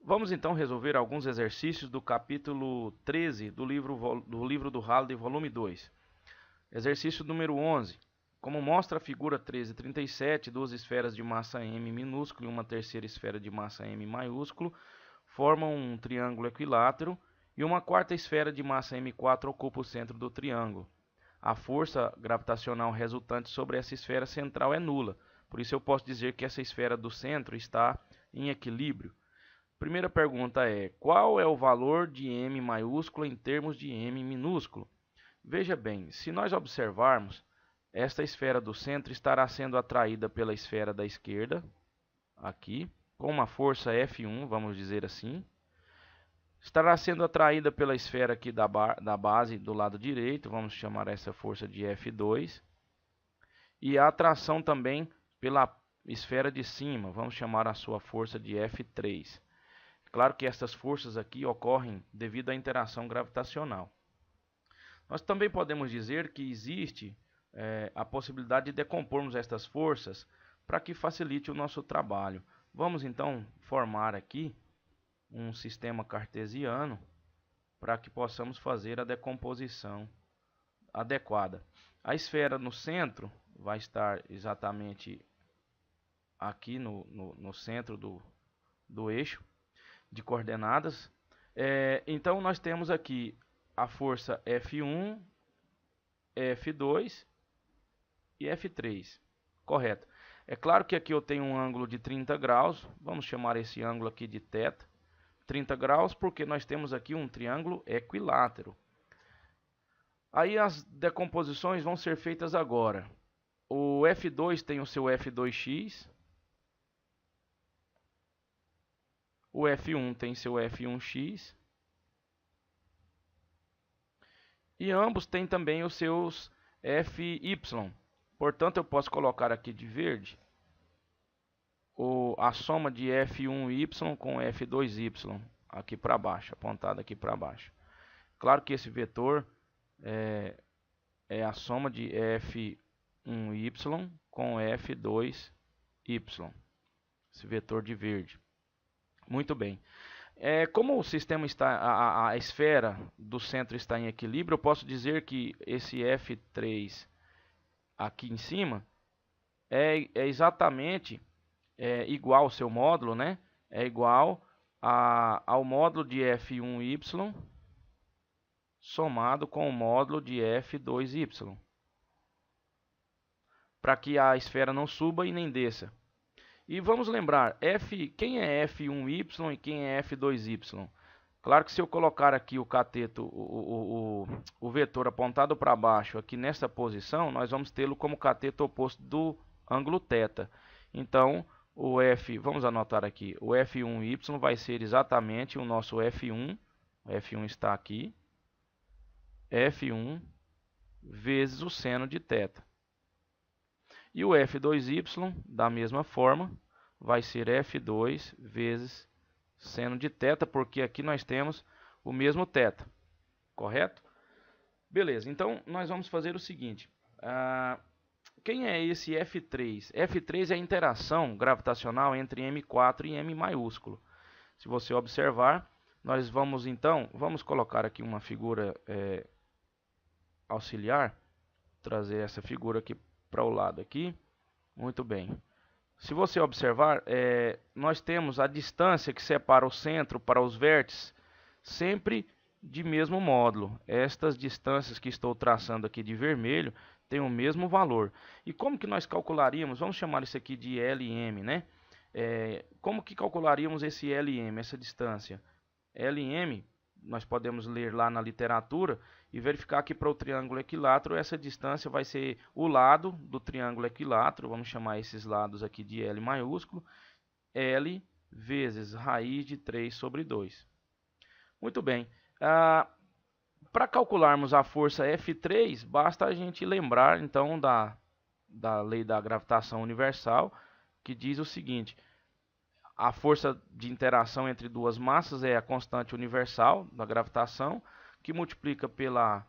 Vamos então resolver alguns exercícios do capítulo 13 do livro do Halliday, volume 2. Exercício número 11. Como mostra a figura 1337, duas esferas de massa m minúsculo e uma terceira esfera de massa m maiúsculo formam um triângulo equilátero e uma quarta esfera de massa m4 ocupa o centro do triângulo. A força gravitacional resultante sobre essa esfera central é nula, por isso eu posso dizer que essa esfera do centro está em equilíbrio. Primeira pergunta é: qual é o valor de m maiúsculo em termos de m minúsculo? Veja bem, se nós observarmos, esta esfera do centro estará sendo atraída pela esfera da esquerda, aqui, com uma força F1, vamos dizer assim. Estará sendo atraída pela esfera aqui da base do lado direito, vamos chamar essa força de F2. E a atração também pela esfera de cima, vamos chamar a sua força de F3. Claro que essas forças aqui ocorrem devido à interação gravitacional. Nós também podemos dizer que existe a possibilidade de decompormos estas forças para que facilite o nosso trabalho. Vamos então formar aqui um sistema cartesiano para que possamos fazer a decomposição adequada. A esfera no centro vai estar exatamente aqui no centro do eixo de coordenadas. Então nós temos aqui a força F1, F2 e F3, correto? É claro que aqui eu tenho um ângulo de 30 graus, vamos chamar esse ângulo aqui de θ, 30 graus, porque nós temos aqui um triângulo equilátero. Aí as decomposições vão ser feitas agora. O F2 tem o seu F2x, o F1 tem seu F1x, e ambos têm também os seus Fy. Portanto, eu posso colocar aqui de verde a soma de F1y com F2y aqui para baixo, apontado aqui para baixo. Claro que esse vetor é a soma de F1y com F2y, esse vetor de verde. Muito bem. Como o sistema está, a esfera do centro está em equilíbrio, eu posso dizer que esse F3 aqui em cima é exatamente igual ao seu módulo, né? É igual ao módulo de F1y somado com o módulo de F2y, para que a esfera não suba e nem desça. E vamos lembrar, quem é F1y e quem é F2y? Claro que se eu colocar aqui o cateto, o vetor apontado para baixo aqui nessa posição, nós vamos tê-lo como cateto oposto do ângulo θ. Então, vamos anotar aqui, o F1y vai ser exatamente o nosso F1, o F1 está aqui, F1 vezes o seno de θ. E o F2y, da mesma forma, vai ser F2 vezes seno de θ, porque aqui nós temos o mesmo θ, correto? Beleza, então nós vamos fazer o seguinte. Quem é esse F3? F3 é a interação gravitacional entre M4 e M maiúsculo. Se você observar, nós vamos colocar aqui uma figura auxiliar, trazer essa figura aqui para o lado aqui. Muito bem. Se você observar, nós temos a distância que separa o centro para os vértices sempre de mesmo módulo. Estas distâncias que estou traçando aqui de vermelho têm o mesmo valor. E como que nós calcularíamos? Vamos chamar isso aqui de LM, né? Como que calcularíamos esse LM, essa distância? LM, nós podemos ler lá na literatura e verificar que para o triângulo equilátero essa distância vai ser o lado do triângulo equilátero, vamos chamar esses lados aqui de L maiúsculo, L vezes raiz de 3 sobre 2. Muito bem. Para calcularmos a força F3, basta a gente lembrar então da lei da gravitação universal, que diz o seguinte: a força de interação entre duas massas é a constante universal da gravitação, que multiplica pela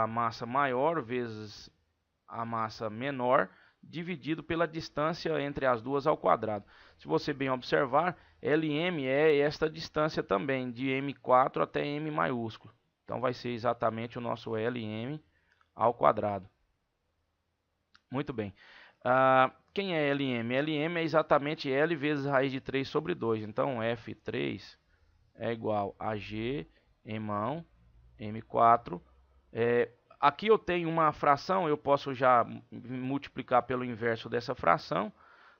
massa maior vezes a massa menor, dividido pela distância entre as duas ao quadrado. Se você bem observar, LM é esta distância também, de M4 até M maiúsculo. Então vai ser exatamente o nosso LM ao quadrado. Muito bem. Quem é LM? LM é exatamente L vezes raiz de 3 sobre 2. Então F3 é igual a G emão M4. Aqui eu tenho uma fração, eu posso já multiplicar pelo inverso dessa fração.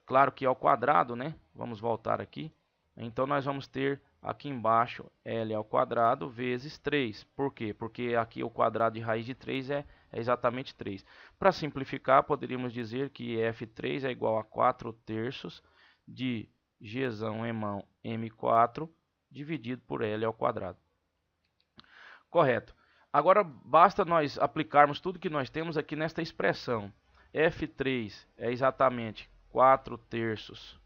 Claro que ao quadrado, né? Vamos voltar aqui. Então nós vamos ter aqui embaixo L ao quadrado vezes 3. Por quê? Porque aqui o quadrado de raiz de 3 é exatamente 3. Para simplificar, poderíamos dizer que F3 é igual a 4/3 de Gzão emão M4 dividido por L ao quadrado. Correto. Agora basta nós aplicarmos tudo que nós temos aqui nesta expressão. F3 é exatamente 4/3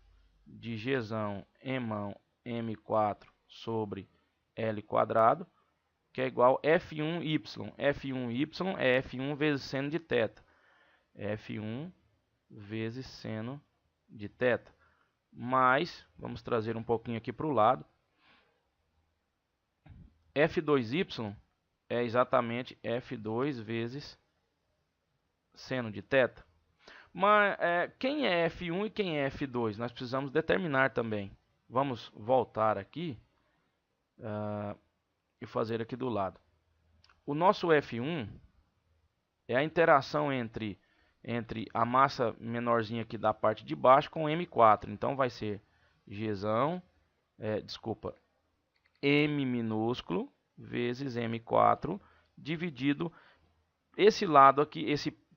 de Gzão emão M4 sobre L quadrado, que é igual a F1y. F1y é F1 vezes seno de θ. F1 vezes seno de θ. Mais, vamos trazer um pouquinho aqui para o lado. F2y é exatamente F2 vezes seno de θ. Mas quem é F1 e quem é F2? Nós precisamos determinar também. Vamos voltar aqui e fazer aqui do lado. O nosso F1 é a interação entre a massa menorzinha aqui da parte de baixo com M4. Então vai ser Gzão, M minúsculo vezes M4 dividido esse lado aqui,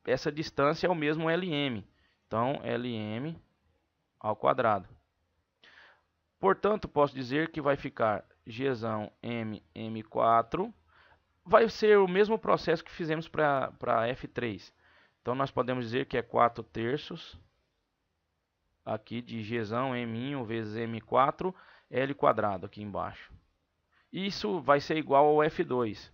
essa distância é o mesmo LM. Então LM ao quadrado. Portanto, posso dizer que vai ficar Gzão M4. Vai ser o mesmo processo que fizemos para F3. Então nós podemos dizer que é 4/3 aqui de Gzão M1 vezes M4 L quadrado aqui embaixo. Isso vai ser igual ao F2.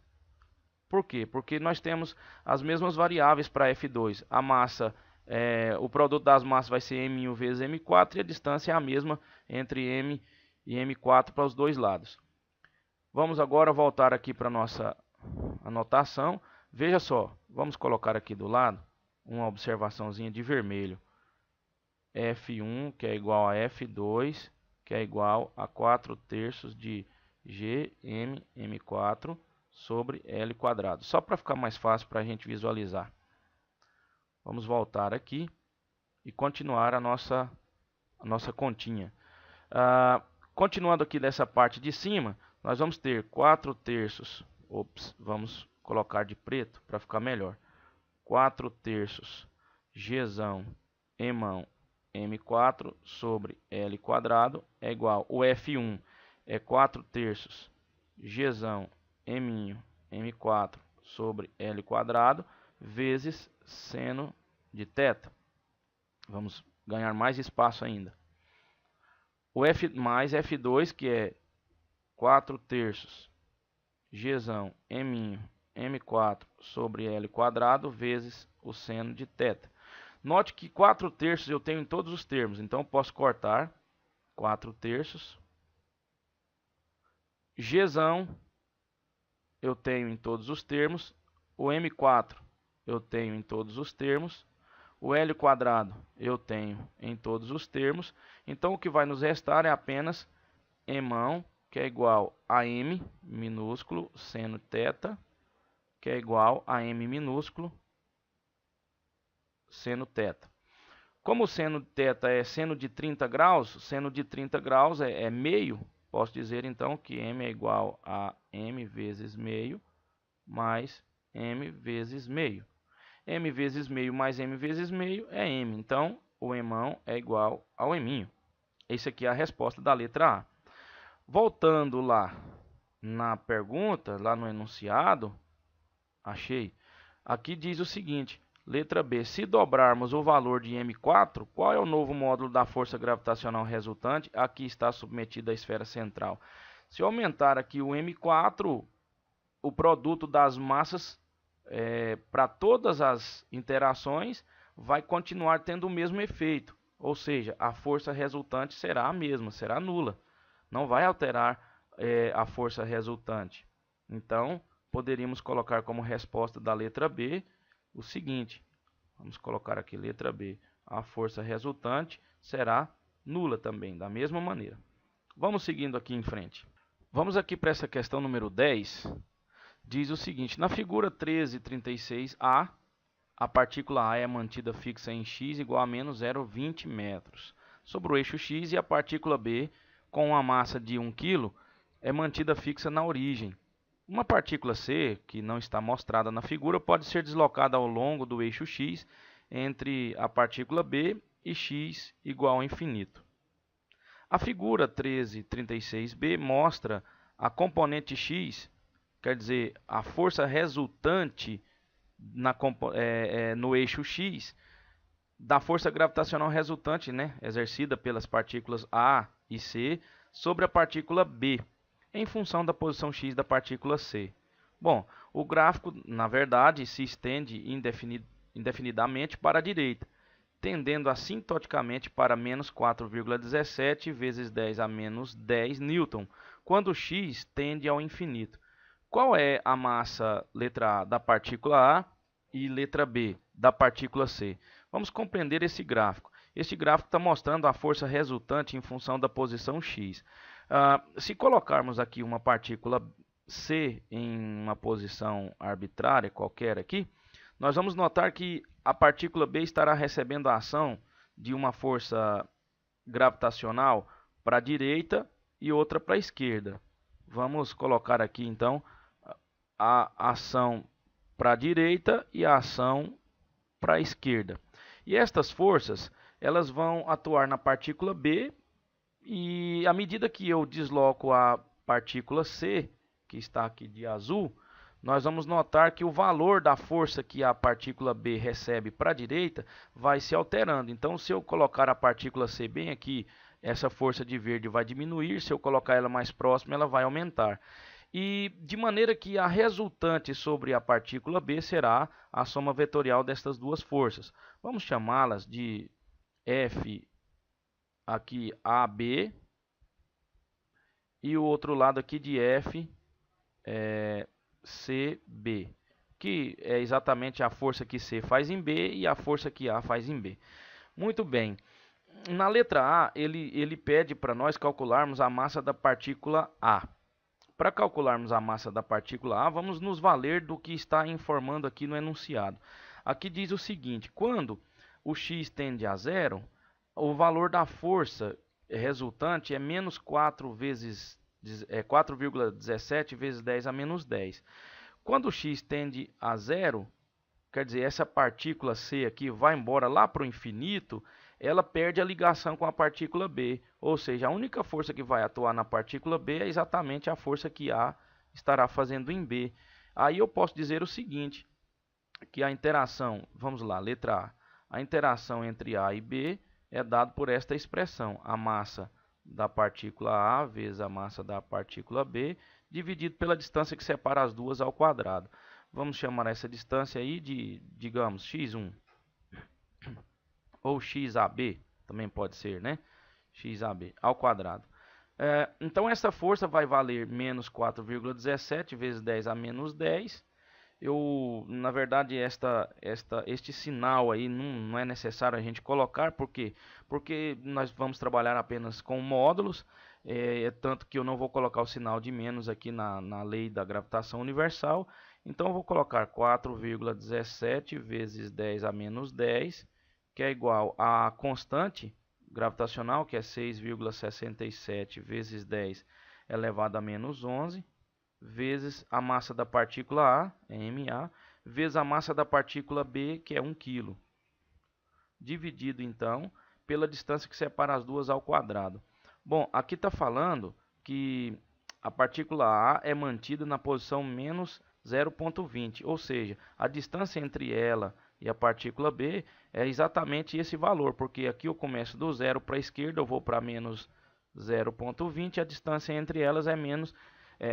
Por quê? Porque nós temos as mesmas variáveis para F2. A massa, o produto das massas vai ser M1 vezes M4 e a distância é a mesma entre M e M4 para os dois lados. Vamos agora voltar aqui para a nossa anotação. Veja só, vamos colocar aqui do lado uma observaçãozinha de vermelho. F1 que é igual a F2 que é igual a 4/3 de Gm M4 sobre L quadrado. Só para ficar mais fácil para a gente visualizar. Vamos voltar aqui e continuar a nossa continha. Continuando aqui dessa parte de cima, nós vamos ter 4/3. Vamos colocar de preto para ficar melhor. 4/3 Gzão emão M4 sobre L quadrado é igual. O F1 é 4/3 Gzão M4 sobre L quadrado vezes seno de θ. Vamos ganhar mais espaço ainda. O F mais F2 que é 4/3 Gzão M4 sobre L quadrado vezes o seno de θ. Note que 4/3 eu tenho em todos os termos, então eu posso cortar 4/3. Gzão eu tenho em todos os termos, o M4 eu tenho em todos os termos, o L quadrado eu tenho em todos os termos. Então o que vai nos restar é apenas emão, que é igual a M minúsculo seno θ, que é igual a M minúsculo seno θ. Como o seno de θ é seno de 30 graus, seno de 30 graus é meio, posso dizer então que M é igual a M vezes meio mais M vezes meio. M vezes meio mais M vezes meio é M. Então, o emão é igual ao eminho. Essa aqui é a resposta da letra A. Voltando lá na pergunta, lá no enunciado, achei. Aqui diz o seguinte, letra B. Se dobrarmos o valor de M4, qual é o novo módulo da força gravitacional resultante a que está submetida a esfera central? Se eu aumentar aqui o M4, o produto das massas para todas as interações vai continuar tendo o mesmo efeito, ou seja, a força resultante será a mesma, será nula, não vai alterar a força resultante. Então, poderíamos colocar como resposta da letra B o seguinte, vamos colocar aqui letra B, a força resultante será nula também, da mesma maneira. Vamos seguindo aqui em frente. Vamos aqui para essa questão número 10, diz o seguinte, na figura 1336A, a partícula A é mantida fixa em x igual a menos 0,20 metros sobre o eixo x e a partícula B, com uma massa de 1 kg, é mantida fixa na origem. Uma partícula C, que não está mostrada na figura, pode ser deslocada ao longo do eixo x entre a partícula B e x igual a infinito. A figura 1336b mostra a componente x, quer dizer, a força resultante no eixo x da força gravitacional resultante, exercida pelas partículas A e C sobre a partícula B, em função da posição x da partícula C. Bom, o gráfico, na verdade, se estende indefinidamente para a direita, tendendo assintoticamente para menos 4,17 vezes 10 a menos 10 newton, quando x tende ao infinito. Qual é a massa, letra A, da partícula A e letra B, da partícula C? Vamos compreender esse gráfico. Este gráfico está mostrando a força resultante em função da posição x. Se colocarmos aqui uma partícula C em uma posição arbitrária qualquer aqui, nós vamos notar que a partícula B estará recebendo a ação de uma força gravitacional para a direita e outra para a esquerda. Vamos colocar aqui então a ação para a direita e a ação para a esquerda. E estas forças, elas vão atuar na partícula B e à medida que eu desloco a partícula C, que está aqui de azul, nós vamos notar que o valor da força que a partícula B recebe para a direita vai se alterando. Então, se eu colocar a partícula C bem aqui, essa força de verde vai diminuir. Se eu colocar ela mais próxima, ela vai aumentar. E de maneira que a resultante sobre a partícula B será a soma vetorial destas duas forças. Vamos chamá-las de F aqui AB e o outro lado aqui de F CB, que é exatamente a força que C faz em B e a força que A faz em B. Muito bem. Na letra A, ele pede para nós calcularmos a massa da partícula A. Para calcularmos a massa da partícula A, vamos nos valer do que está informando aqui no enunciado. Aqui diz o seguinte, quando o x tende a zero, o valor da força resultante é menos 4,17 vezes 10 a menos 10. Quando o x tende a zero, quer dizer, essa partícula C aqui vai embora lá para o infinito, ela perde a ligação com a partícula B. Ou seja, a única força que vai atuar na partícula B é exatamente a força que A estará fazendo em B. Aí eu posso dizer o seguinte, que a interação, vamos lá, letra A, a interação entre A e B é dada por esta expressão, a massa da partícula A vezes a massa da partícula B, dividido pela distância que separa as duas ao quadrado. Vamos chamar essa distância aí de, digamos, x1. Ou xab, também pode ser, né? Xab ao quadrado. Então, essa força vai valer menos 4,17 vezes 10 a menos 10. Na verdade, este sinal aí não é necessário a gente colocar, porque nós vamos trabalhar apenas com módulos, tanto que eu não vou colocar o sinal de menos aqui na lei da gravitação universal. Então, eu vou colocar 4,17 vezes 10 a menos 10, que é igual a constante gravitacional, que é 6,67 vezes 10 elevado a menos 11, vezes a massa da partícula A, ma, vezes a massa da partícula B, que é 1 kg, dividido então pela distância que separa as duas ao quadrado. Bom, aqui está falando que a partícula A é mantida na posição menos 0,20, ou seja, a distância entre ela e a partícula B é exatamente esse valor, porque aqui eu começo do zero para a esquerda, eu vou para menos 0,20, a distância entre elas é menos,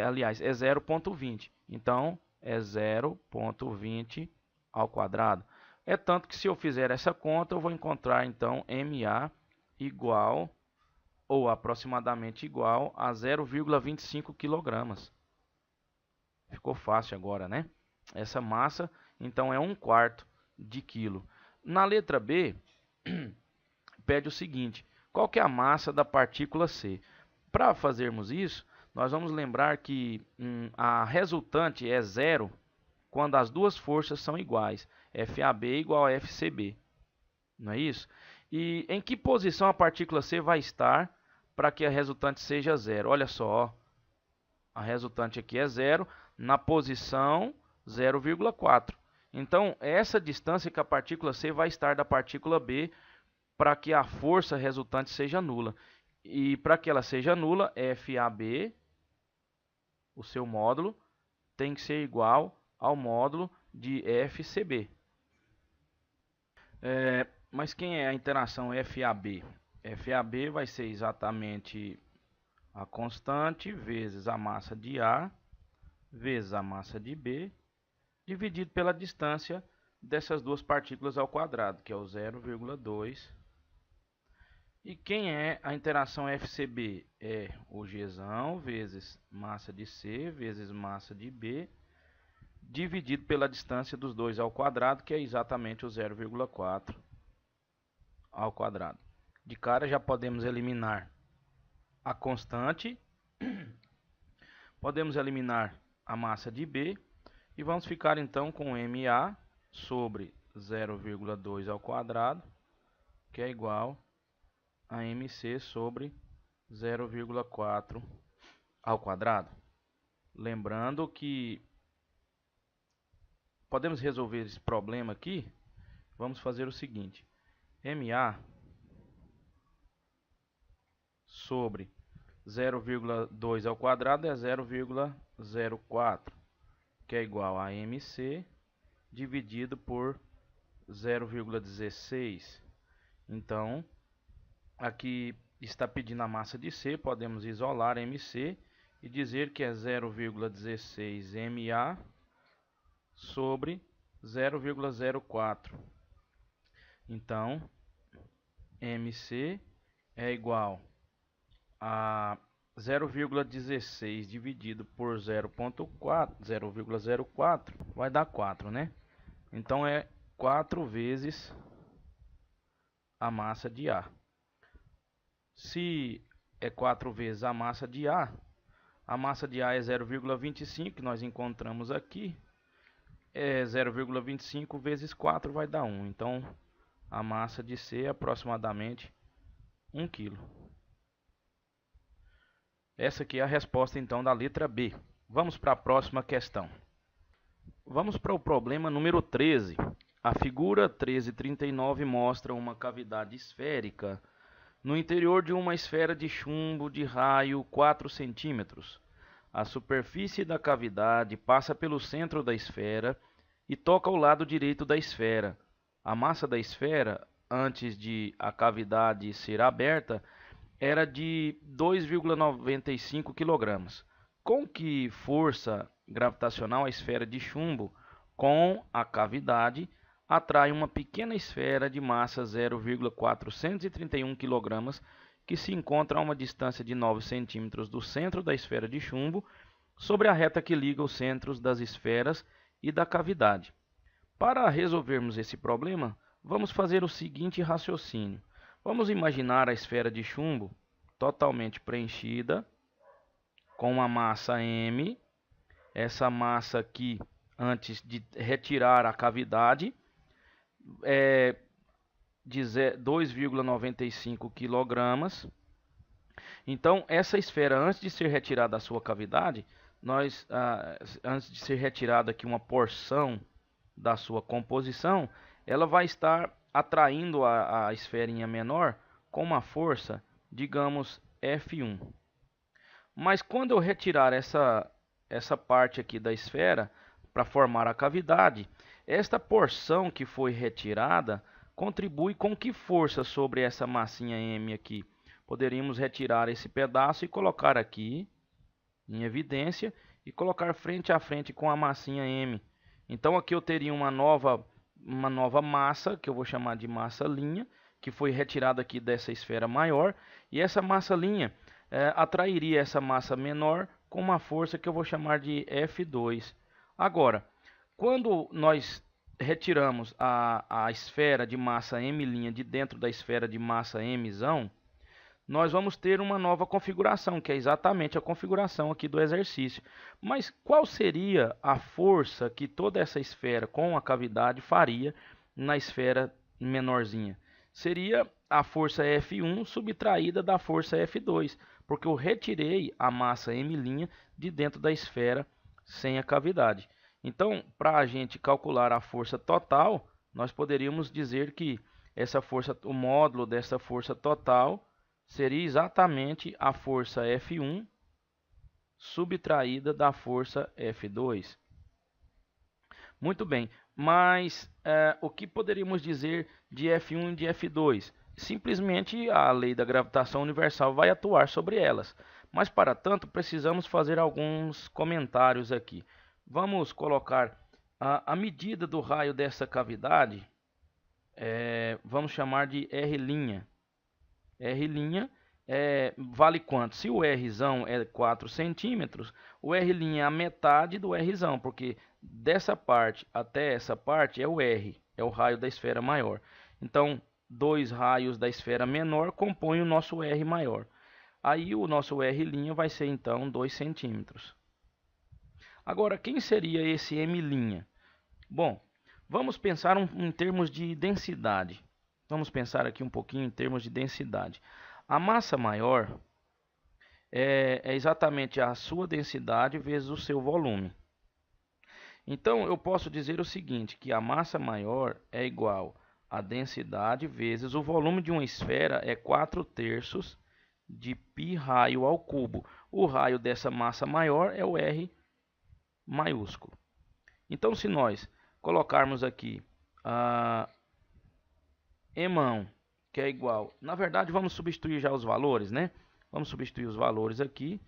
aliás, é 0,20. Então, é 0,20 ao quadrado. É tanto que se eu fizer essa conta, eu vou encontrar então MA igual ou aproximadamente igual a 0,25 kg. Ficou fácil agora, né? Essa massa então é 1/4 de quilo. Na letra B, pede o seguinte: qual que é a massa da partícula C? Para fazermos isso, nós vamos lembrar que a resultante é zero quando as duas forças são iguais. FAB igual a FCB. Não é isso? E em que posição a partícula C vai estar para que a resultante seja zero? Olha só, ó. A resultante aqui é zero na posição 0,4. Então, essa distância que a partícula C vai estar da partícula B para que a força resultante seja nula. E para que ela seja nula, FAB, o seu módulo, tem que ser igual ao módulo de FCB. Mas quem é a interação FAB? FAB vai ser exatamente a constante vezes a massa de A vezes a massa de B, dividido pela distância dessas duas partículas ao quadrado, que é o 0,2. E quem é a interação FCB? É o Gzão vezes massa de C vezes massa de B, dividido pela distância dos dois ao quadrado, que é exatamente o 0,4 ao quadrado. De cara já podemos eliminar a constante, podemos eliminar a massa de B e vamos ficar então com MA sobre 0,2 ao quadrado, que é igual a MC sobre 0,4 ao quadrado. Lembrando que podemos resolver esse problema aqui. Vamos fazer o seguinte: MA sobre 0,2 ao quadrado é 0,04, que é igual a MC dividido por 0,16. Então, aqui está pedindo a massa de C, podemos isolar MC e dizer que é 0,16 MA sobre 0,04. Então, MC é igual a 0,16 dividido por 0,04 vai dar 4, né? Então é 4 vezes a massa de A. Se é 4 vezes a massa de A é 0,25, que nós encontramos aqui. É 0,25 vezes 4 vai dar 1. Então a massa de C é aproximadamente 1 kg. Essa aqui é a resposta então da letra B. Vamos para a próxima questão. Vamos para o problema número 13. A figura 1339 mostra uma cavidade esférica no interior de uma esfera de chumbo de raio 4 centímetros. A superfície da cavidade passa pelo centro da esfera e toca o lado direito da esfera. A massa da esfera, antes de a cavidade ser aberta, era de 2,95 kg. Com que força gravitacional a esfera de chumbo com a cavidade atrai uma pequena esfera de massa 0,431 kg que se encontra a uma distância de 9 centímetros do centro da esfera de chumbo sobre a reta que liga os centros das esferas e da cavidade. Para resolvermos esse problema, vamos fazer o seguinte raciocínio. Vamos imaginar a esfera de chumbo totalmente preenchida com uma massa M. Essa massa aqui, antes de retirar a cavidade, é de 2,95 kg. Então, essa esfera, antes de ser retirada da sua cavidade, antes de ser retirada aqui uma porção da sua composição, ela vai estar atraindo a esferinha menor com uma força, digamos, F1. Mas quando eu retirar essa parte aqui da esfera para formar a cavidade, esta porção que foi retirada contribui com que força sobre essa massinha M aqui? Poderíamos retirar esse pedaço e colocar aqui em evidência e colocar frente a frente com a massinha M. Então aqui eu teria uma nova uma nova massa, que eu vou chamar de massa linha, que foi retirada aqui dessa esfera maior, e essa massa linha atrairia essa massa menor com uma força que eu vou chamar de F2. Agora, quando nós retiramos a esfera de massa M' de dentro da esfera de massa Mzão, nós vamos ter uma nova configuração, que é exatamente a configuração aqui do exercício. Mas qual seria a força que toda essa esfera com a cavidade faria na esfera menorzinha? Seria a força F1 subtraída da força F2, porque eu retirei a massa M' de dentro da esfera sem a cavidade. Então, para a gente calcular a força total, nós poderíamos dizer que essa força, o módulo dessa força total seria exatamente a força F1 subtraída da força F2. Muito bem, mas o que poderíamos dizer de F1 e de F2? Simplesmente a lei da gravitação universal vai atuar sobre elas. Mas para tanto precisamos fazer alguns comentários aqui. Vamos colocar a medida do raio dessa cavidade, vamos chamar de R'. R' vale quanto? Se o R'zão é 4 centímetros, o R' é a metade do R'zão, porque dessa parte até essa parte é o R, é o raio da esfera maior. Então, dois raios da esfera menor compõem o nosso R maior. Aí o nosso R' vai ser então 2 centímetros. Agora, quem seria esse M'? Bom, vamos pensar em termos de densidade. Vamos pensar aqui um pouquinho em termos de densidade. A massa maior é exatamente a sua densidade vezes o seu volume. Então, eu posso dizer o seguinte, que a massa maior é igual a densidade vezes o volume de uma esfera é 4/3 de π raio ao cubo. O raio dessa massa maior é o R maiúsculo. Então, se nós colocarmos aqui Emão, que é igual, na verdade vamos substituir já os valores, né? Vamos substituir os valores aqui.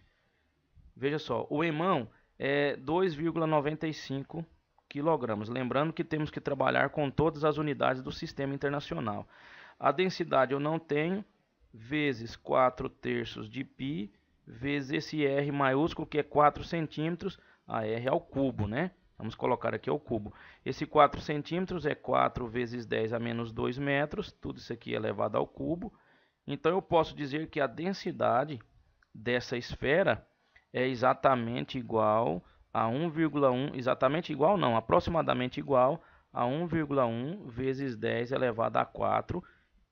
Veja só, o Emão é 2,95 kg. Lembrando que temos que trabalhar com todas as unidades do sistema internacional. A densidade eu não tenho, vezes 4/3 de π, vezes esse R maiúsculo, que é 4 centímetros, a R ao cubo, né? Vamos colocar aqui ao cubo. Esse 4 centímetros é 4 vezes 10 a menos 2 metros. Tudo isso aqui é elevado ao cubo. Então, eu posso dizer que a densidade dessa esfera é exatamente igual a 1,1. Exatamente igual não, aproximadamente igual a 1,1 vezes 10 elevado a 4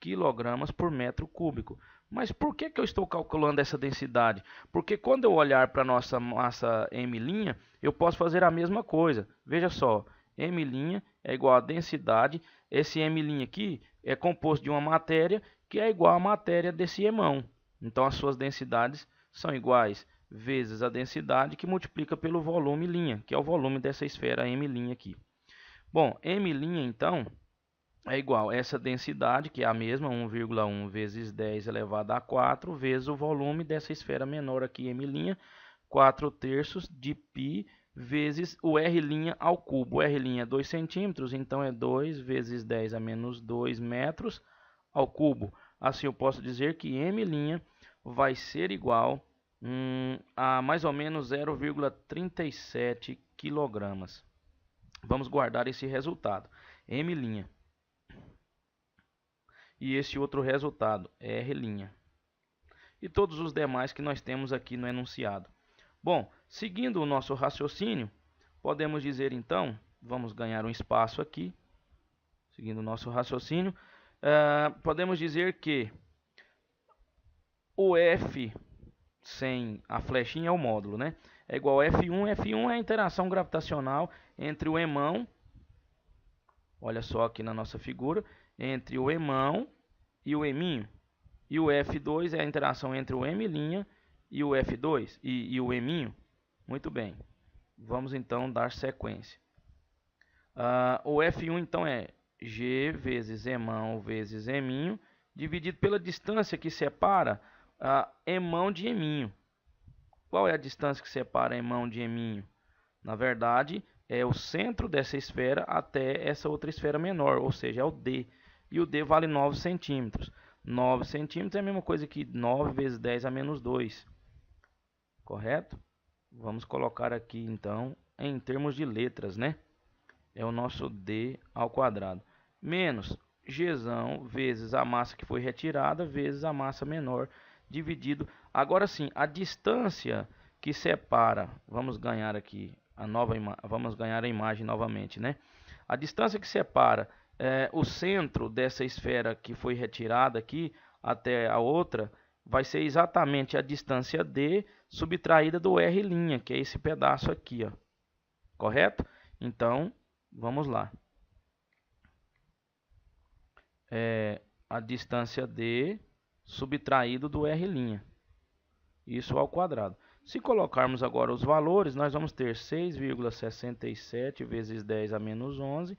kg por metro cúbico. Mas por que eu estou calculando essa densidade? Porque quando eu olhar para a nossa massa M', eu posso fazer a mesma coisa. Veja só, M' é igual a densidade. Esse M' aqui é composto de uma matéria que é igual à matéria desse Emão. Então, as suas densidades são iguais vezes a densidade que multiplica pelo volume linha, que é o volume dessa esfera M' aqui. Bom, M', então, é igual a essa densidade, que é a mesma, 1,1 vezes 10 elevado a 4, vezes o volume dessa esfera menor aqui, M', 4/3 de π, vezes o R' ao cubo. O R' é 2 centímetros, então é 2 vezes 10 a menos 2 metros ao cubo. Assim eu posso dizer que M' vai ser igual a mais ou menos 0,37 kg. Vamos guardar esse resultado. M'. E esse outro resultado, R'. E todos os demais que nós temos aqui no enunciado. Bom, seguindo o nosso raciocínio, podemos dizer então, vamos ganhar um espaço aqui, seguindo o nosso raciocínio, podemos dizer que o F sem a flechinha é o módulo, né? É igual a F1. F1 é a interação gravitacional entre o Emão, olha só aqui na nossa figura, entre o Emão e o Eminho. E o F2 é a interação entre o M' e o F2 e o Eminho. Muito bem. Vamos então dar sequência. O F1 então é G vezes Emão vezes Eminho, dividido pela distância que separa Emão de Eminho. Qual é a distância que separa Emão de Eminho? Na verdade, é o centro dessa esfera até essa outra esfera menor, ou seja, é o D. E o D vale 9 centímetros. 9 centímetros é a mesma coisa que 9 vezes 10 a menos 2. Correto? Vamos colocar aqui, então, em termos de letras, né? É o nosso D ao quadrado. Menos Gzão vezes a massa que foi retirada, vezes a massa menor, dividido. Agora sim, a distância que separa, vamos ganhar aqui vamos ganhar a imagem novamente, né? A distância que separa o centro dessa esfera que foi retirada aqui até a outra vai ser exatamente a distância D subtraída do R', que é esse pedaço aqui, ó. Correto? Então, vamos lá. A distância D subtraído do R'. Isso ao quadrado. Se colocarmos agora os valores, nós vamos ter 6,67 vezes 10 a menos 11,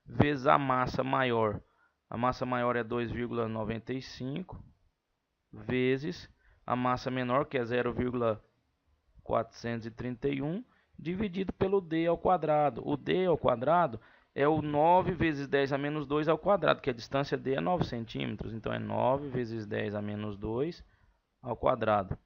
vezes a massa maior. A massa maior é 2,95, vezes a massa menor, que é 0,431, dividido pelo D ao quadrado. O D ao quadrado é o 9 vezes 10 a menos 2 ao quadrado, que a distância D é 9 centímetros. Então, é 9 vezes 10 a menos 2 ao quadrado.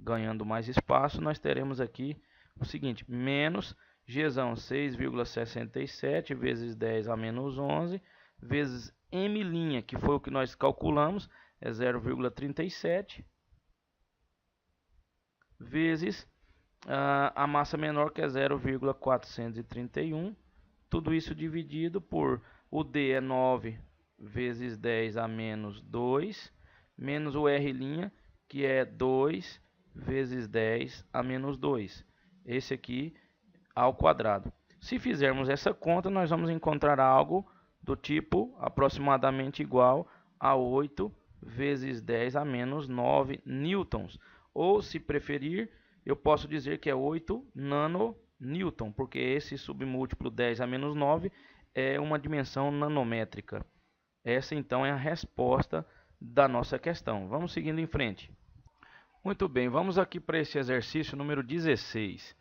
Ganhando mais espaço, nós teremos aqui o seguinte, menos Gzão 6,67 vezes 10 a menos 11, vezes M', que foi o que nós calculamos, é 0,37, vezes a massa menor, que é 0,431, tudo isso dividido por, o D é 9 vezes 10 a menos 2, menos o R', que é 2 vezes 10 a menos 2. Esse aqui ao quadrado. Se fizermos essa conta, nós vamos encontrar algo do tipo aproximadamente igual a 8 vezes 10 a menos 9 newtons. Ou, se preferir, eu posso dizer que é 8 nanonewton, porque esse submúltiplo 10 a menos 9 é uma dimensão nanométrica. Essa, então, é a resposta da nossa questão. Vamos seguindo em frente. Muito bem, vamos aqui para esse exercício número 16.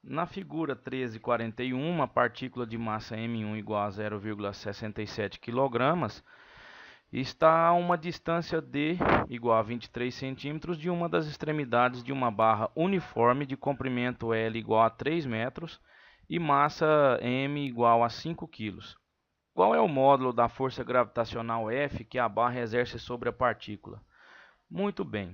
Na figura 1341, uma partícula de massa M1 igual a 0,67 kg está a uma distância D igual a 23 centímetros de uma das extremidades de uma barra uniforme de comprimento L igual a 3 metros e massa M igual a 5 kg. Qual é o módulo da força gravitacional F que a barra exerce sobre a partícula? Muito bem.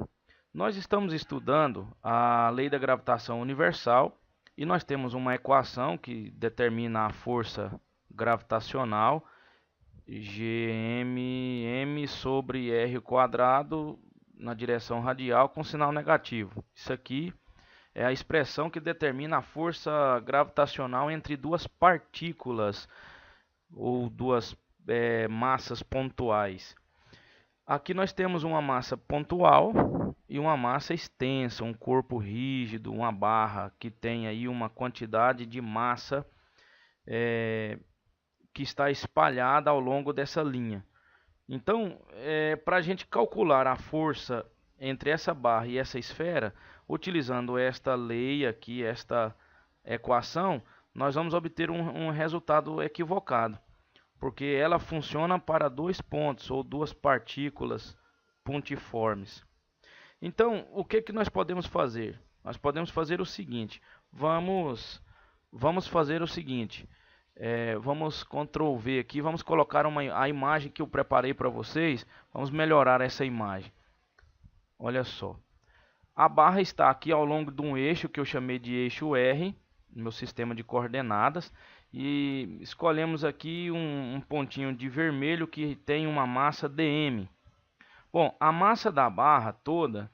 Nós estamos estudando a lei da gravitação universal e nós temos uma equação que determina a força gravitacional Gm sobre r quadrado na direção radial com sinal negativo. Isso aqui é a expressão que determina a força gravitacional entre duas partículas ou duas massas pontuais. Aqui nós temos uma massa pontual e uma massa extensa, um corpo rígido, uma barra que tem aí uma quantidade de massa que está espalhada ao longo dessa linha. Então, para a gente calcular a força entre essa barra e essa esfera, utilizando esta lei aqui, esta equação, nós vamos obter um resultado equivocado, porque ela funciona para dois pontos ou duas partículas pontiformes. Então, o que nós podemos fazer? Nós podemos fazer o seguinte, vamos fazer o seguinte, vamos Ctrl V aqui, vamos colocar a imagem que eu preparei para vocês, vamos melhorar essa imagem. Olha só, a barra está aqui ao longo de um eixo que eu chamei de eixo R, no meu sistema de coordenadas, e escolhemos aqui um pontinho de vermelho que tem uma massa dm. Bom, a massa da barra toda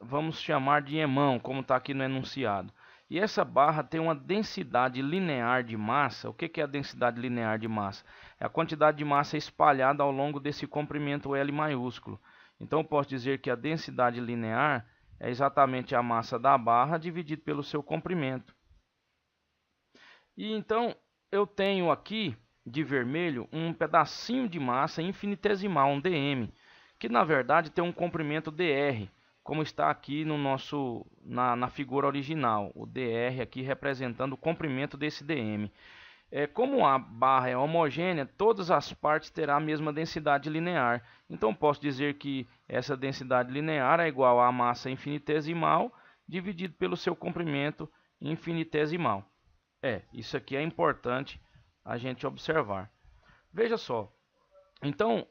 vamos chamar de emão, como está aqui no enunciado. E essa barra tem uma densidade linear de massa. O que é a densidade linear de massa? É a quantidade de massa espalhada ao longo desse comprimento L maiúsculo. Então eu posso dizer que a densidade linear é exatamente a massa da barra dividido pelo seu comprimento. E então eu tenho aqui de vermelho um pedacinho de massa infinitesimal, um dm, que na verdade tem um comprimento dr. como está aqui no na figura original, o dr aqui representando o comprimento desse dm. Como a barra é homogênea, todas as partes terão a mesma densidade linear. Então posso dizer que essa densidade linear é igual à massa infinitesimal dividido pelo seu comprimento infinitesimal. Isso aqui é importante a gente observar. Veja só, então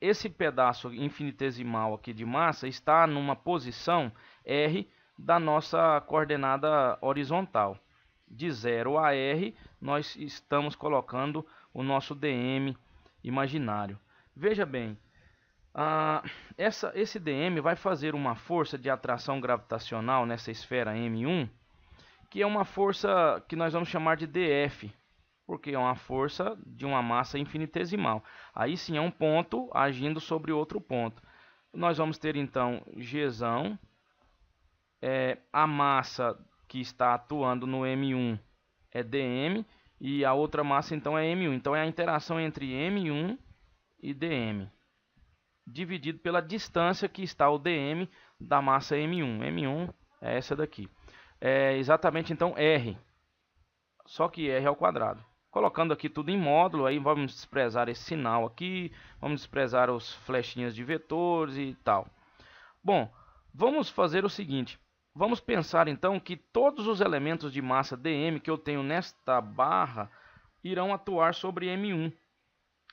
esse pedaço infinitesimal aqui de massa está numa posição R da nossa coordenada horizontal. De 0 a R, nós estamos colocando o nosso dm imaginário. Veja bem, esse dm vai fazer uma força de atração gravitacional nessa esfera M1, que é uma força que nós vamos chamar de dF, porque é uma força de uma massa infinitesimal. Aí sim é um ponto agindo sobre outro ponto. Nós vamos ter então Gzão, a massa que está atuando no M1 é dm, e a outra massa então é M1. Então é a interação entre M1 e dm, dividido pela distância que está o dm da massa M1. M1 é essa daqui. É exatamente então R, só que R ao quadrado. Colocando aqui tudo em módulo, aí vamos desprezar esse sinal aqui, vamos desprezar os flechinhas de vetores e tal. Bom, vamos fazer o seguinte. Vamos pensar então que todos os elementos de massa dm que eu tenho nesta barra irão atuar sobre M1.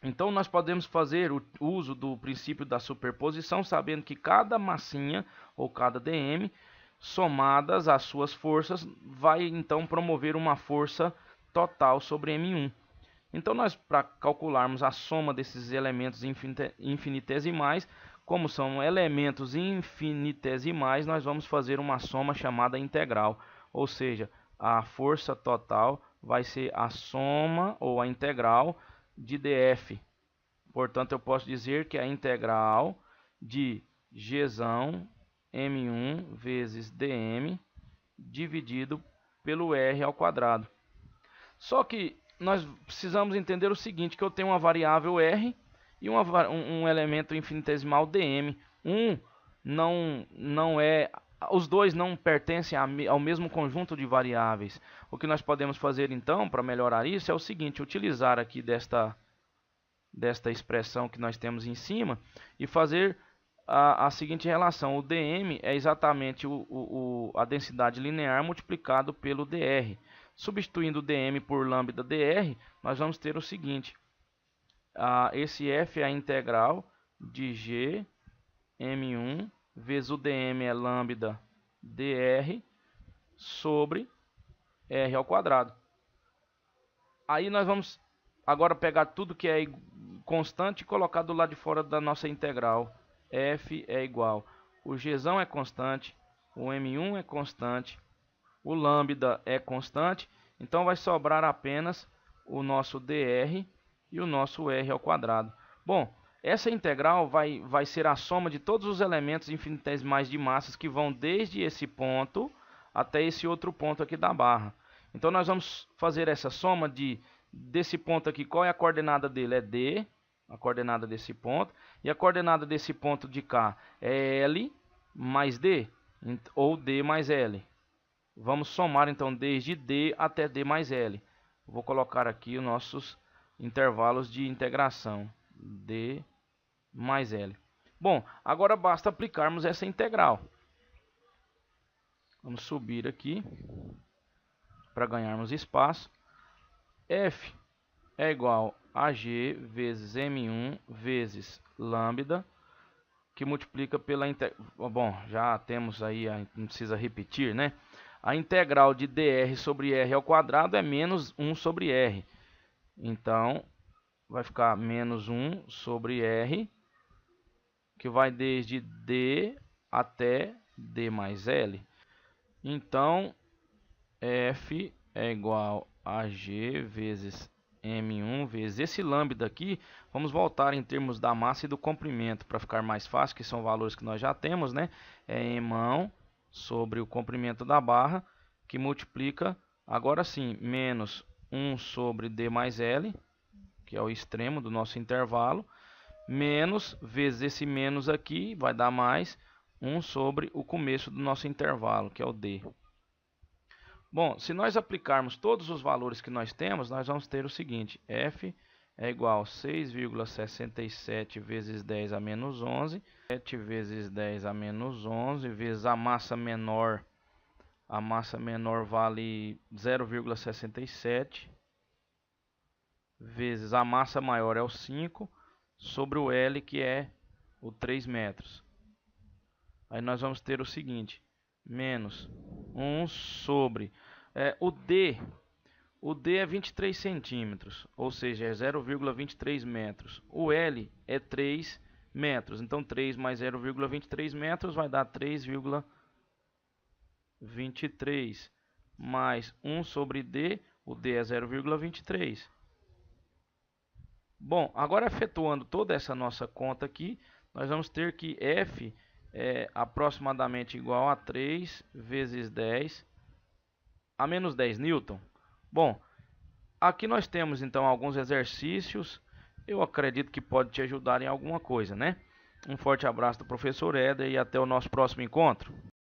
Então nós podemos fazer o uso do princípio da superposição, sabendo que cada massinha ou cada dm, somadas às suas forças, vai então promover uma força total sobre M1. Então nós, para calcularmos a soma desses elementos infinitesimais, como são elementos infinitesimais, nós vamos fazer uma soma chamada integral. Ou seja, a força total vai ser a soma ou a integral de dF. Portanto, eu posso dizer que a integral de Gzão M1 vezes dm dividido pelo R ao quadrado. Só que nós precisamos entender o seguinte, que eu tenho uma variável R e um elemento infinitesimal dm. Os dois não pertencem ao mesmo conjunto de variáveis. O que nós podemos fazer então para melhorar isso é o seguinte: utilizar aqui desta expressão que nós temos em cima e fazer a seguinte relação. O dm é exatamente a densidade linear multiplicado pelo dr. Substituindo o dm por lambda dr, nós vamos ter o seguinte: esse f é a integral de g m1 vezes o dm é lambda dr sobre r ao quadrado. Aí nós vamos agora pegar tudo que é constante e colocar do lado de fora da nossa integral. F é igual, o Gzão é constante, o M1 é constante, o lambda é constante, então vai sobrar apenas o nosso dr e o nosso r ao quadrado. Bom, essa integral vai ser a soma de todos os elementos infinitesimais de massas que vão desde esse ponto até esse outro ponto aqui da barra. Então nós vamos fazer essa soma desse ponto aqui. Qual é a coordenada dele? É D, a coordenada desse ponto. E a coordenada desse ponto de cá é L mais D, ou D mais L. Vamos somar então desde D até D mais L. Vou colocar aqui os nossos intervalos de integração. D mais L. Bom, agora basta aplicarmos essa integral. Vamos subir aqui para ganharmos espaço. F é igual a G vezes M1 vezes lambda, que multiplica pela integral. Bom, já temos aí, não precisa repetir, né? A integral de dr sobre r ao quadrado é menos 1 sobre r. Então, vai ficar menos 1 sobre r, que vai desde d até d mais l. Então, F é igual a G vezes M1 vezes esse lambda aqui. Vamos voltar em termos da massa e do comprimento para ficar mais fácil, que são valores que nós já temos, né? É M1 sobre o comprimento da barra, que multiplica, agora sim, menos 1 sobre D mais L, que é o extremo do nosso intervalo, menos, vezes esse menos aqui, vai dar mais 1 sobre o começo do nosso intervalo, que é o D. Bom, se nós aplicarmos todos os valores que nós temos, nós vamos ter o seguinte: F é igual a 6,67 vezes 10 a menos 11, 7 vezes 10 a menos 11, vezes a massa menor vale 0,67, vezes a massa maior é o 5, sobre o L, que é o 3 metros. Aí nós vamos ter o seguinte, menos 1 sobre... o D é 23 centímetros, ou seja, é 0,23 metros. O L é 3 metros, então 3 mais 0,23 metros vai dar 3,23, mais 1 sobre D, o D é 0,23. Bom, agora efetuando toda essa nossa conta aqui, nós vamos ter que F é aproximadamente igual a 3 vezes 10 a menos 10 newton. Bom, aqui nós temos então alguns exercícios. Eu acredito que pode te ajudar em alguma coisa, né? Um forte abraço do professor Éder e até o nosso próximo encontro.